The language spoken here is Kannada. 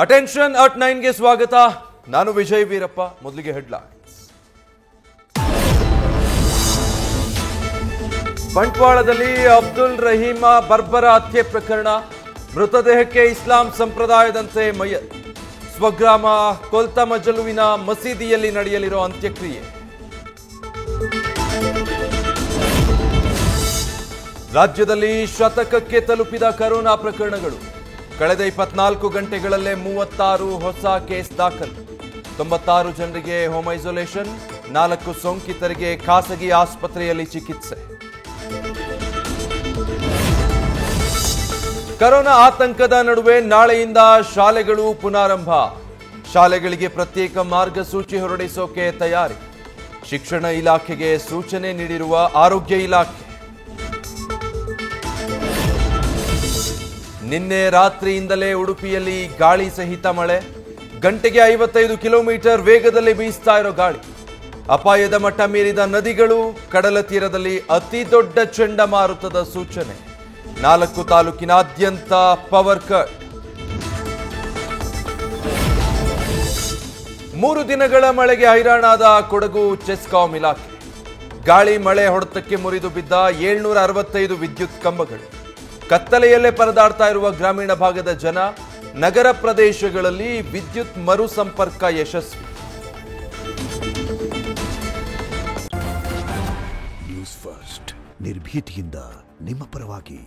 ಅಟೆನ್ಷನ್ ಅಟ್ 9ಗೆ ಸ್ವಾಗತ. ನಾನು ವಿಜಯ್ ವೀರಪ್ಪ. ಮೊದಲಿಗೆ ಹೆಡ್ಲೈನ್ಸ್. ಬಂಟ್ವಾಳದಲ್ಲಿ ಅಬ್ದುಲ್ ರಹೀಮ ಬರ್ಬರ ಹತ್ಯೆ ಪ್ರಕರಣ. ಮೃತದೇಹಕ್ಕೆ ಇಸ್ಲಾಂ ಸಂಪ್ರದಾಯದಂತೆ ಮಯ್ಯತ್. ಸ್ವಗ್ರಾಮ ಕೊಲ್ತಮಜಲುವಿನ ಮಸೀದಿಯಲ್ಲಿ ನಡೆಯಲಿರೋ ಅಂತ್ಯಕ್ರಿಯೆ. ರಾಜ್ಯದಲ್ಲಿ ಶತಕಕ್ಕೆ ತಲುಪಿದ ಕರೋನಾ ಪ್ರಕರಣಗಳು. ಕಳೆದ 24 ಗಂಟೆಗಳಲ್ಲೇ 36 ಹೊಸ ಕೇಸ್ ದಾಖಲು. 96 ಜನರಿಗೆ ಹೋಮ್ ಐಸೋಲೇಷನ್. 4 ಸೋಂಕಿತರಿಗೆ ಖಾಸಗಿ ಆಸ್ಪತ್ರೆಯಲ್ಲಿ ಚಿಕಿತ್ಸೆ. ಕರೋನಾ ಆತಂಕದ ನಡುವೆ ನಾಳೆಯಿಂದ ಶಾಲೆಗಳು ಪುನಾರಂಭ. ಶಾಲೆಗಳಿಗೆ ಪ್ರತ್ಯೇಕ ಮಾರ್ಗಸೂಚಿ ಹೊರಡಿಸೋಕೆ ತಯಾರಿ. ಶಿಕ್ಷಣ ಇಲಾಖೆಗೆ ಸೂಚನೆ ನೀಡಿರುವ ಆರೋಗ್ಯ ಇಲಾಖೆ. ನಿನ್ನೆ ರಾತ್ರಿಯಿಂದಲೇ ಉಡುಪಿಯಲ್ಲಿ ಗಾಳಿ ಸಹಿತ ಮಳೆ. ಗಂಟೆಗೆ 55 ಕಿಲೋಮೀಟರ್ ವೇಗದಲ್ಲಿ ಬೀಸ್ತಾ ಇರೋ ಗಾಳಿ. ಅಪಾಯದ ಮಟ್ಟ ಮೀರಿದ ನದಿಗಳು. ಕಡಲ ತೀರದಲ್ಲಿ ಅತಿ ದೊಡ್ಡ ಚಂಡಮಾರುತದ ಸೂಚನೆ. 4 ತಾಲೂಕಿನಾದ್ಯಂತ ಪವರ್ ಕಟ್. 3 ದಿನಗಳ ಮಳೆಗೆ ಹೈರಾಣಾದ ಕೊಡಗು ಚೆಸ್ಕಾಂ ಇಲಾಖೆ. ಗಾಳಿ ಮಳೆ ಹೊಡೆತಕ್ಕೆ ಮುರಿದು ಬಿದ್ದ 765 ವಿದ್ಯುತ್ ಕಂಬಗಳು. ಕತ್ತಲೆಯಲ್ಲೇ ಪರದಾಡ್ತಾ ಇರುವ ಗ್ರಾಮೀಣ ಭಾಗದ ಜನ. ನಗರ ಪ್ರದೇಶಗಳಲ್ಲಿ ವಿದ್ಯುತ್ ಮರು ಸಂಪರ್ಕ ಯಶಸ್ವಿ. ನ್ಯೂಸ್ ಫಸ್ಟ್ ನಿರ್ಭೀತಿಯಿಂದ ನಿಮ್ಮ ಪರವಾಗಿ.